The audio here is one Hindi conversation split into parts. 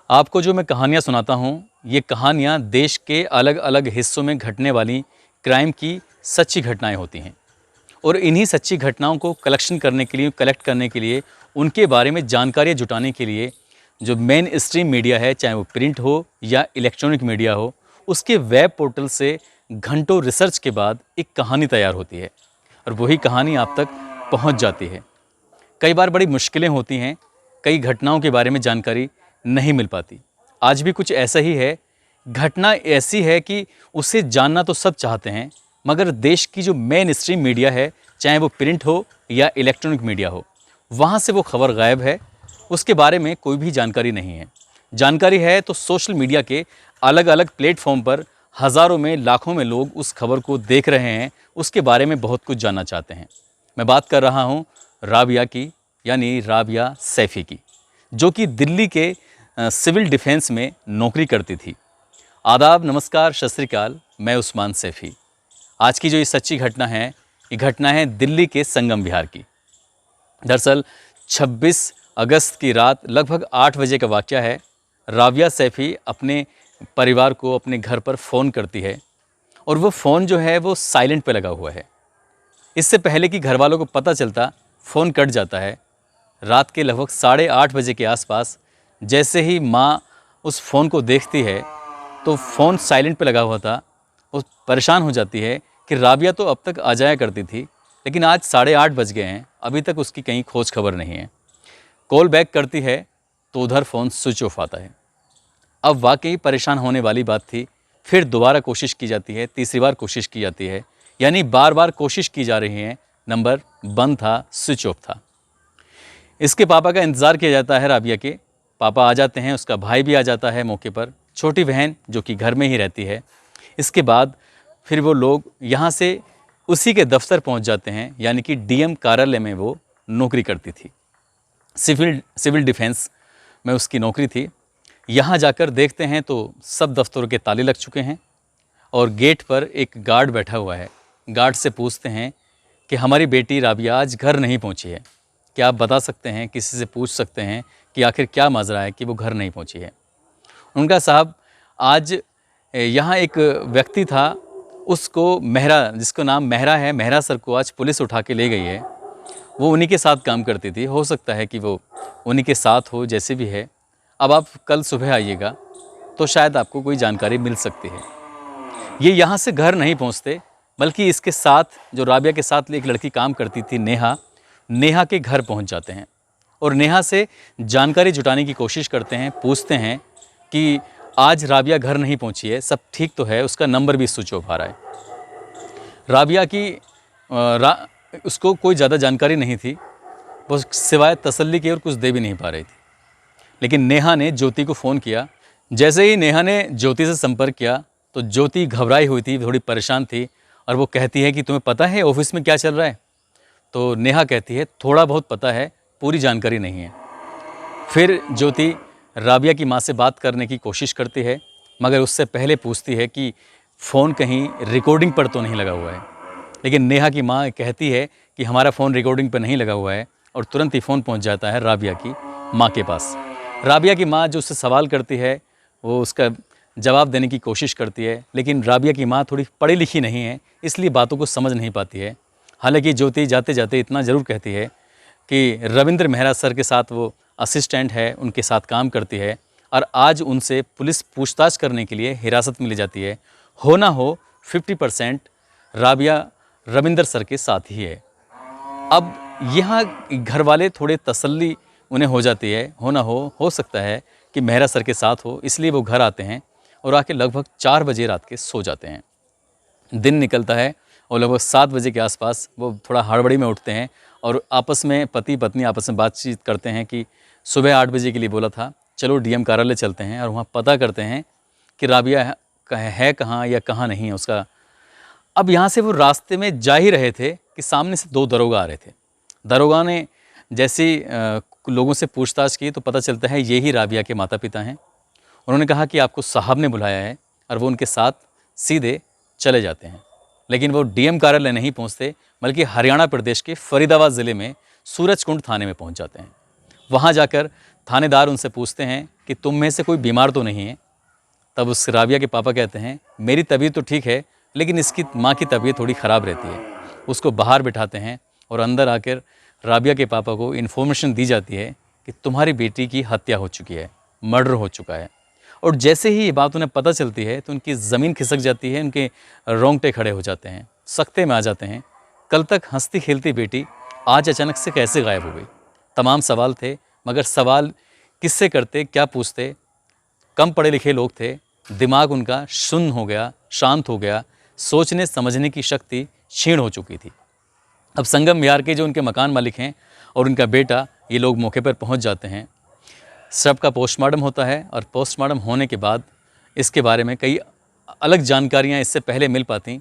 आपको जो मैं कहानियाँ सुनाता हूँ, ये कहानियाँ देश के अलग अलग हिस्सों में घटने वाली क्राइम की सच्ची घटनाएं होती हैं। और इन्हीं सच्ची घटनाओं को कलेक्ट करने के लिए, उनके बारे में जानकारियाँ जुटाने के लिए जो मेन स्ट्रीम मीडिया है, चाहे वो प्रिंट हो या इलेक्ट्रॉनिक मीडिया हो, उसके वेब पोर्टल से घंटों रिसर्च के बाद एक कहानी तैयार होती है और वही कहानी आप तक पहुंच जाती है। कई बार बड़ी मुश्किलें होती हैं, कई घटनाओं के बारे में जानकारी नहीं मिल पाती। आज भी कुछ ऐसा ही है। घटना ऐसी है कि उसे जानना तो सब चाहते हैं, मगर देश की जो मेन स्ट्रीम मीडिया है, चाहे वो प्रिंट हो या इलेक्ट्रॉनिक मीडिया हो, वहाँ से वो खबर गायब है। उसके बारे में कोई भी जानकारी नहीं है। जानकारी है तो सोशल मीडिया के अलग अलग प्लेटफॉर्म पर हज़ारों में, लाखों में लोग उस खबर को देख रहे हैं, उसके बारे में बहुत कुछ जानना चाहते हैं। मैं बात कर रहा हूँ राबिया की, यानी राबिया सैफ़ी की, जो कि दिल्ली के सिविल डिफेंस में नौकरी करती थी। आदाब, नमस्कार, सत श्री अकाल। मैं उस्मान सैफ़ी। आज की जो ये सच्ची घटना है, ये घटना है दिल्ली के संगम विहार की। दरअसल 26 अगस्त की रात लगभग 8 बजे का वाक़या है। राबिया सैफ़ी अपने परिवार को अपने घर पर फ़ोन करती है और वो फ़ोन जो है वो साइलेंट पे लगा हुआ है। इससे पहले कि घर वालों को पता चलता, फ़ोन कट जाता है। रात के लगभग 8:30 बजे के आसपास जैसे ही माँ उस फ़ोन को देखती है तो फ़ोन साइलेंट पे लगा हुआ था। वो परेशान हो जाती है कि राबिया तो अब तक आ जाया करती थी, लेकिन आज 8:30 बज गए हैं, अभी तक उसकी कहीं खोज खबर नहीं है। कॉल बैक करती है तो उधर फ़ोन स्विच ऑफ आता है। अब वाकई परेशान होने वाली बात थी। फिर दोबारा कोशिश की जाती है, तीसरी बार कोशिश की जाती है, यानी बार बार कोशिश की जा रही है। नंबर बंद था, स्विच ऑफ था। इसके पापा का इंतज़ार किया जाता है। राबिया के पापा आ जाते हैं, उसका भाई भी आ जाता है मौके पर, छोटी बहन जो कि घर में ही रहती है। इसके बाद फिर वो लोग यहाँ से उसी के दफ्तर पहुँच जाते हैं, यानी कि डीएम कार्यालय में वो नौकरी करती थी। सिविल डिफेंस में उसकी नौकरी थी। यहाँ जाकर देखते हैं तो सब दफ्तरों के ताले लग चुके हैं और गेट पर एक गार्ड बैठा हुआ है। गार्ड से पूछते हैं कि हमारी बेटी राबिया आज घर नहीं पहुँची है, क्या आप बता सकते हैं, किसी से पूछ सकते हैं कि आखिर क्या माजरा है कि वो घर नहीं पहुँची है। उनका साहब, आज यहाँ एक व्यक्ति था, उसको मेहरा, जिसका नाम मेहरा है, मेहरा सर को आज पुलिस उठा के ले गई है। वो उन्हीं के साथ काम करती थी, हो सकता है कि वो उन्हीं के साथ हो, जैसे भी है। अब आप कल सुबह आइएगा तो शायद आपको कोई जानकारी मिल सकती है। ये यहाँ से घर नहीं पहुँचते, बल्कि इसके साथ जो राबिया के साथ एक लड़की काम करती थी, नेहा के घर पहुँच जाते हैं और नेहा से जानकारी जुटाने की कोशिश करते हैं। पूछते हैं कि आज राबिया घर नहीं पहुँची है, सब ठीक तो है, उसका नंबर भी स्विच ऑफ आ रहा है। राबिया की उसको कोई ज़्यादा जानकारी नहीं थी, वो सिवाय तसल्ली के और कुछ दे भी नहीं पा रही थी। लेकिन नेहा ने ज्योति को फ़ोन किया। जैसे ही नेहा ने ज्योति से संपर्क किया तो ज्योति घबराई हुई थी, थोड़ी परेशान थी, और वो कहती है कि तुम्हें पता है ऑफिस में क्या चल रहा है? तो नेहा कहती है थोड़ा बहुत पता है, पूरी जानकारी नहीं है। फिर ज्योति राबिया की माँ से बात करने की कोशिश करती है, मगर उससे पहले पूछती है कि फ़ोन कहीं रिकॉर्डिंग पर तो नहीं लगा हुआ है। लेकिन नेहा की माँ कहती है कि हमारा फ़ोन रिकॉर्डिंग पर नहीं लगा हुआ है, और तुरंत ही फ़ोन पहुँच जाता है राबिया की माँ के पास। राबिया की माँ जो उससे सवाल करती है, वो उसका जवाब देने की कोशिश करती है, लेकिन राबिया की माँ थोड़ी पढ़ी लिखी नहीं है, इसलिए बातों को समझ नहीं पाती है। हालांकि ज्योति जाते जाते इतना ज़रूर कहती है कि रविंद्र मेहरा सर के साथ वो असिस्टेंट है, उनके साथ काम करती है, और आज उनसे पुलिस पूछताछ करने के लिए हिरासत में ली जाती है। हो ना हो 50% राबिया रविंद्र सर के साथ ही है। अब यहाँ घर वाले थोड़े तसल्ली उन्हें हो जाती है, हो ना हो सकता है कि मेहरा सर के साथ हो, इसलिए वो घर आते हैं और आके लगभग 4 बजे रात के सो जाते हैं। दिन निकलता है और लगभग 7 बजे के आसपास वो थोड़ा हड़बड़ी में उठते हैं और आपस में, पति पत्नी आपस में बातचीत करते हैं कि सुबह 8 बजे के लिए बोला था, चलो डीएम कार्यालय चलते हैं और वहाँ पता करते हैं कि राबिया है कहाँ या कहाँ नहीं है उसका। अब यहाँ से वो रास्ते में जा ही रहे थे कि सामने से 2 दरोगा आ रहे थे। दरोगा ने जैसे लोगों से पूछताछ की तो पता चलता है ये ही राबिया के माता पिता हैं। उन्होंने कहा कि आपको साहब ने बुलाया है, और वो उनके साथ सीधे चले जाते हैं। लेकिन वो डीएम कार्यालय नहीं पहुंचते, बल्कि हरियाणा प्रदेश के फरीदाबाद ज़िले में सूरजकुंड थाने में पहुंच जाते हैं। वहां जाकर थानेदार उनसे पूछते हैं कि तुम में से कोई बीमार तो नहीं है। तब उस राबिया के पापा कहते हैं मेरी तबीयत तो ठीक है, लेकिन इसकी माँ की तबीयत थोड़ी ख़राब रहती है। उसको बाहर बिठाते हैं और अंदर आकर राबिया के पापा को इन्फॉर्मेशन दी जाती है कि तुम्हारी बेटी की हत्या हो चुकी है, मर्डर हो चुका है। और जैसे ही ये बात उन्हें पता चलती है तो उनकी ज़मीन खिसक जाती है, उनके रोंगटे खड़े हो जाते हैं, सख्ते में आ जाते हैं। कल तक हंसती खेलती बेटी आज अचानक से कैसे गायब हो गई? तमाम सवाल थे, मगर सवाल किससे करते, क्या पूछते? कम पढ़े लिखे लोग थे, दिमाग उनका शून्य हो गया, शांत हो गया, सोचने समझने की शक्ति क्षीण हो चुकी थी। अब संगम विहार के जो उनके मकान मालिक हैं और उनका बेटा, ये लोग मौके पर पहुंच जाते हैं। सबका पोस्टमार्टम होता है और पोस्टमार्टम होने के बाद इसके बारे में कई अलग जानकारियां इससे पहले मिल पाती।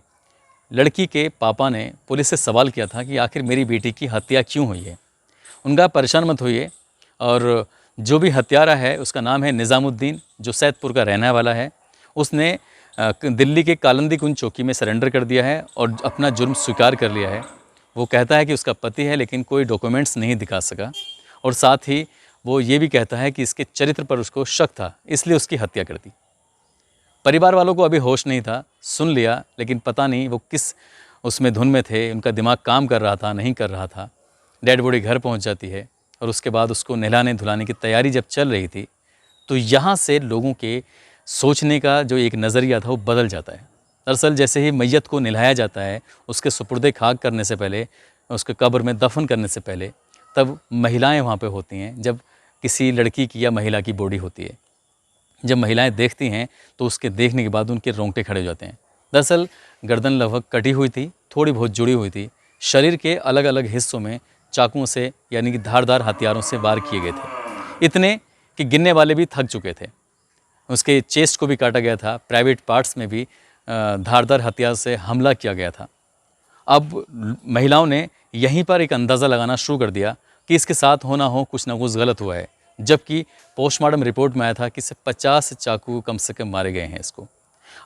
लड़की के पापा ने पुलिस से सवाल किया था कि आखिर मेरी बेटी की हत्या क्यों हुई है। उनका परेशान मत होइए, और जो भी हत्यारा है उसका नाम है निज़ामुद्दीन, जो सैदपुर का रहने वाला है। उसने दिल्ली के कालिंदी कुंज चौकी में सरेंडर कर दिया है और अपना जुर्म स्वीकार कर लिया है। वो कहता है कि उसका पति है, लेकिन कोई डॉक्यूमेंट्स नहीं दिखा सका, और साथ ही वो ये भी कहता है कि इसके चरित्र पर उसको शक था, इसलिए उसकी हत्या कर दी। परिवार वालों को अभी होश नहीं था, सुन लिया, लेकिन पता नहीं वो किस उसमें धुन में थे, उनका दिमाग काम कर रहा था, नहीं कर रहा था। डेड बॉडी घर पहुंच जाती है और उसके बाद उसको नहलाने धुलाने की तैयारी जब चल रही थी, तो यहाँ से लोगों के सोचने का जो एक नज़रिया था वो बदल जाता है। दरअसल जैसे ही मैयत को नहलाया जाता है, उसके सुपुर्दे खाक करने से पहले, उसके कब्र में दफन करने से पहले, तब महिलाएं वहाँ पे होती हैं। जब किसी लड़की की या महिला की बॉडी होती है, जब महिलाएं देखती हैं तो उसके देखने के बाद उनके रोंगटे खड़े हो जाते हैं। दरअसल गर्दन लगभग कटी हुई थी, थोड़ी बहुत जुड़ी हुई थी। शरीर के अलग अलग हिस्सों में चाकुओं से, यानी कि धारदार हथियारों से वार किए गए थे, इतने कि गिनने वाले भी थक चुके थे। उसके चेस्ट को भी काटा गया था, प्राइवेट पार्ट्स में भी धारदार हथियार से हमला किया गया था। अब महिलाओं ने यहीं पर एक अंदाज़ा लगाना शुरू कर दिया कि इसके साथ होना हो कुछ ना कुछ गलत हुआ है, जबकि पोस्टमार्टम रिपोर्ट में आया था कि सिर्फ 50 चाकू कम से कम मारे गए हैं इसको।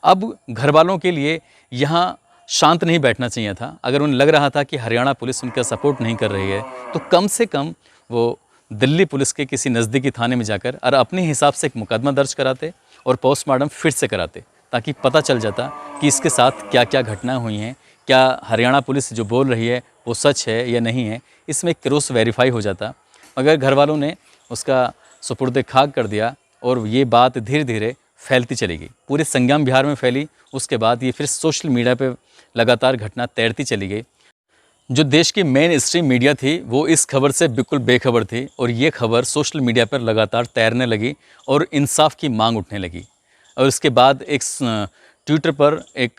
अब घर वालों के लिए यहाँ शांत नहीं बैठना चाहिए था। अगर उन्हें लग रहा था कि हरियाणा पुलिस उनका सपोर्ट नहीं कर रही है, तो कम से कम वो दिल्ली पुलिस के किसी नज़दीकी थाने में जाकर और अपने हिसाब से एक मुकदमा दर्ज कराते और पोस्टमार्टम फिर से कराते, ताकि पता चल जाता कि इसके साथ क्या क्या घटनाएं हुई हैं, क्या हरियाणा पुलिस जो बोल रही है वो सच है या नहीं है, इसमें क्रॉस वेरीफाई हो जाता। मगर घर वालों ने उसका सुपुर्दे खाक कर दिया और ये बात धीरे धीरे फैलती चली गई, पूरे संगम बिहार में फैली। उसके बाद ये फिर सोशल मीडिया पे लगातार घटना तैरती चली गई। जो देश की मेन स्ट्रीम मीडिया थी वो इस खबर से बिल्कुल बेखबर थी, और ये खबर सोशल मीडिया पर लगातार तैरने लगी और इंसाफ की मांग उठने लगी। और इसके बाद एक ट्विटर पर एक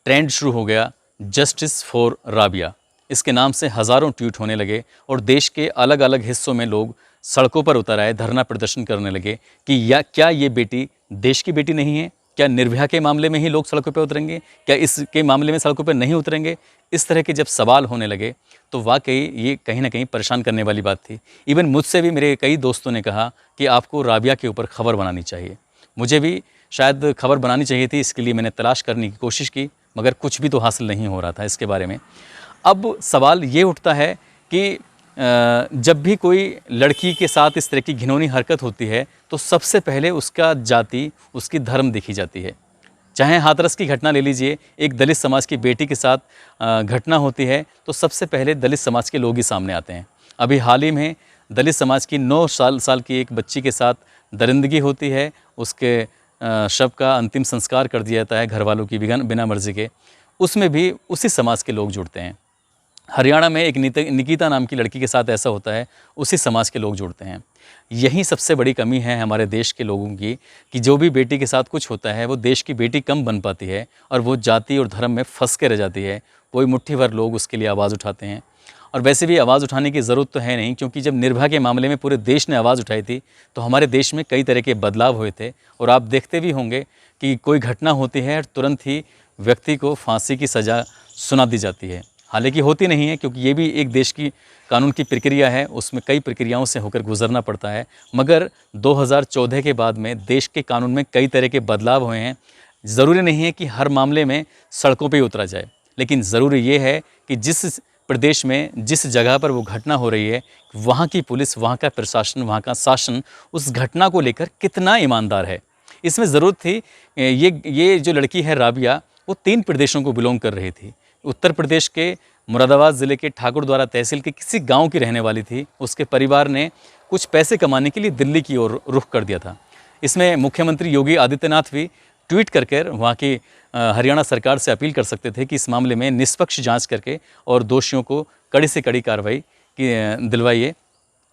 ट्रेंड शुरू हो गया, जस्टिस फॉर राबिया। इसके नाम से हज़ारों ट्वीट होने लगे और देश के अलग अलग हिस्सों में लोग सड़कों पर उतर आए, धरना प्रदर्शन करने लगे कि क्या ये बेटी देश की बेटी नहीं है? क्या निर्भया के मामले में ही लोग सड़कों पर उतरेंगे? क्या इसके मामले में सड़कों पर नहीं उतरेंगे? इस तरह के जब सवाल होने लगे तो वाकई ये कहीं ना कहीं परेशान करने वाली बात थी। इवन मुझसे भी मेरे कई दोस्तों ने कहा कि आपको राबिया के ऊपर खबर बनानी चाहिए। मुझे भी शायद खबर बनानी चाहिए थी, इसके लिए मैंने तलाश करने की कोशिश की, मगर कुछ भी तो हासिल नहीं हो रहा था इसके बारे में। अब सवाल ये उठता है कि जब भी कोई लड़की के साथ इस तरह की घिनौनी हरकत होती है तो सबसे पहले उसका जाति, उसकी धर्म देखी जाती है। चाहे हाथरस की घटना ले लीजिए, एक दलित समाज की बेटी के साथ घटना होती है तो सबसे पहले दलित समाज के लोग ही सामने आते हैं। अभी हाल ही में दलित समाज की 9 साल की एक बच्ची के साथ दरिंदगी होती है, उसके शव का अंतिम संस्कार कर दिया जाता है घर वालों की बिना मर्जी के, उसमें भी उसी समाज के लोग जुड़ते हैं। हरियाणा में एक निकिता नाम की लड़की के साथ ऐसा होता है, उसी समाज के लोग जुड़ते हैं। यही सबसे बड़ी कमी है हमारे देश के लोगों की कि जो भी बेटी के साथ कुछ होता है वो देश की बेटी कम बन पाती है और वो जाति और धर्म में फंस के रह जाती है। कोई मुट्ठी भर लोग उसके लिए आवाज़ उठाते हैं, और वैसे भी आवाज़ उठाने की ज़रूरत तो है नहीं, क्योंकि जब निर्भया के मामले में पूरे देश ने आवाज़ उठाई थी तो हमारे देश में कई तरह के बदलाव हुए थे। और आप देखते भी होंगे कि कोई घटना होती है और तुरंत ही व्यक्ति को फांसी की सज़ा सुना दी जाती है। हालांकि होती नहीं है, क्योंकि ये भी एक देश की कानून की प्रक्रिया है, उसमें कई प्रक्रियाओं से होकर गुजरना पड़ता है। मगर 2014 के बाद में देश के कानून में कई तरह के बदलाव हुए हैं। ज़रूरी नहीं है कि हर मामले में सड़कों पे उतरा जाए, लेकिन ज़रूरी ये है कि जिस प्रदेश में जिस जगह पर वो घटना हो रही है, वहाँ की पुलिस, वहाँ का प्रशासन, वहाँ का शासन उस घटना को लेकर कितना ईमानदार है। इसमें ज़रूरत थी, ये जो लड़की है राबिया, वो 3 प्रदेशों को बिलोंग कर रही थी। उत्तर प्रदेश के मुरादाबाद ज़िले के ठाकुरद्वारा तहसील के किसी गांव की रहने वाली थी। उसके परिवार ने कुछ पैसे कमाने के लिए दिल्ली की ओर रुख कर दिया था। इसमें मुख्यमंत्री योगी आदित्यनाथ भी ट्वीट कर वहाँ की हरियाणा सरकार से अपील कर सकते थे कि इस मामले में निष्पक्ष जांच करके और दोषियों को कड़ी से कड़ी कार्रवाई दिलवाइए।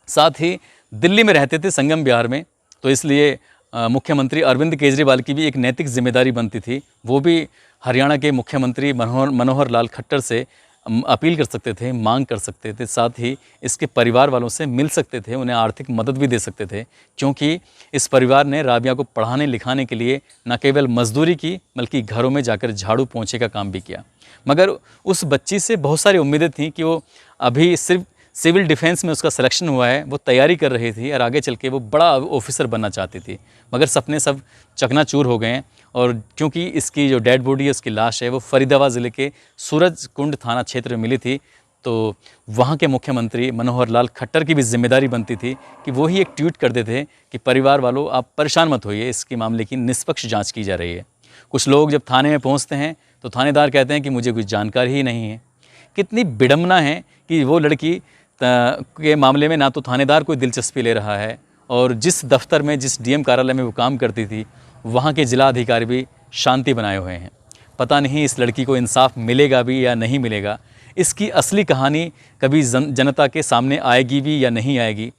साथ ही दिल्ली में रहते थे, संगम विहार में, तो इसलिए मुख्यमंत्री अरविंद केजरीवाल की भी एक नैतिक जिम्मेदारी बनती थी। वो भी हरियाणा के मुख्यमंत्री मनोहर लाल खट्टर से अपील कर सकते थे, मांग कर सकते थे, साथ ही इसके परिवार वालों से मिल सकते थे, उन्हें आर्थिक मदद भी दे सकते थे, क्योंकि इस परिवार ने राबिया को पढ़ाने लिखाने के लिए न केवल मजदूरी की बल्कि घरों में जाकर झाड़ू पोंछे का काम भी किया। मगर उस बच्ची से बहुत सारी उम्मीदें थीं कि वो अभी सिर्फ सिविल डिफेंस में उसका सिलेक्शन हुआ है, वो तैयारी कर रही थी और आगे चल के वो बड़ा ऑफिसर बनना चाहती थी। मगर सपने सब चकनाचूर हो गए हैं, और क्योंकि इसकी जो डेड बॉडी है, उसकी लाश है, वो फरीदाबाद ज़िले के सूरजकुंड थाना क्षेत्र में मिली थी, तो वहाँ के मुख्यमंत्री मनोहर लाल खट्टर की भी जिम्मेदारी बनती थी कि वो ही एक ट्वीट कर देते कि परिवार वालों, आप परेशान मत होइए, इसके मामले की निष्पक्ष जाँच की जा रही है। कुछ लोग जब थाने में पहुँचते हैं तो थानेदार कहते हैं कि मुझे कुछ जानकारी ही नहीं है। कितनी विडम्बना है कि वो लड़की के मामले में ना तो थानेदार कोई दिलचस्पी ले रहा है, और जिस दफ्तर में, जिस डीएम कार्यालय में वो काम करती थी, वहाँ के जिला अधिकारी भी शांति बनाए हुए हैं। पता नहीं इस लड़की को इंसाफ मिलेगा भी या नहीं मिलेगा। इसकी असली कहानी कभी जनता के सामने आएगी भी या नहीं आएगी।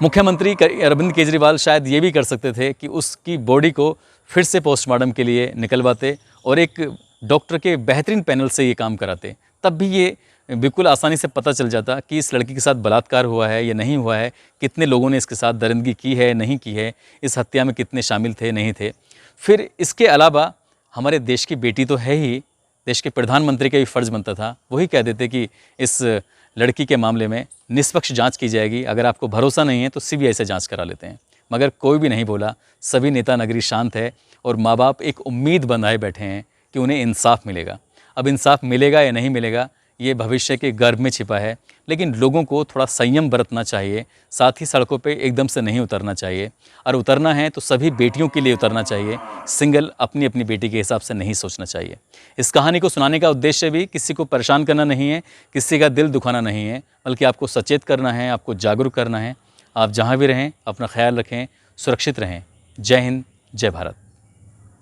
मुख्यमंत्री अरविंद केजरीवाल शायद ये भी कर सकते थे कि उसकी बॉडी को फिर से पोस्टमार्टम के लिए निकलवाते और एक डॉक्टर के बेहतरीन पैनल से ये काम कराते। तब भी ये बिल्कुल आसानी से पता चल जाता कि इस लड़की के साथ बलात्कार हुआ है या नहीं हुआ है, कितने लोगों ने इसके साथ दरिंदगी की है, नहीं की है, इस हत्या में कितने शामिल थे, नहीं थे। फिर इसके अलावा हमारे देश की बेटी तो है ही, देश के प्रधानमंत्री का भी फ़र्ज़ बनता था, वही कह देते कि इस लड़की के मामले में निष्पक्ष जांच की जाएगी, अगर आपको भरोसा नहीं है तो सीबीआई से जांच करा लेते हैं। मगर कोई भी नहीं बोला, सभी नेता नगरी शांत है, और माँ बाप एक उम्मीद बनाए बैठे हैं कि उन्हें इंसाफ मिलेगा। अब इंसाफ मिलेगा या नहीं मिलेगा, ये भविष्य के गर्भ में छिपा है, लेकिन लोगों को थोड़ा संयम बरतना चाहिए। साथ ही सड़कों पे एकदम से नहीं उतरना चाहिए, और उतरना है तो सभी बेटियों के लिए उतरना चाहिए, सिंगल अपनी अपनी बेटी के हिसाब से नहीं सोचना चाहिए। इस कहानी को सुनाने का उद्देश्य भी किसी को परेशान करना नहीं है, किसी का दिल दुखाना नहीं है, बल्कि आपको सचेत करना है, आपको जागरूक करना है। आप जहाँ भी रहें अपना ख्याल रखें, सुरक्षित रहें। जय हिंद, जय भारत।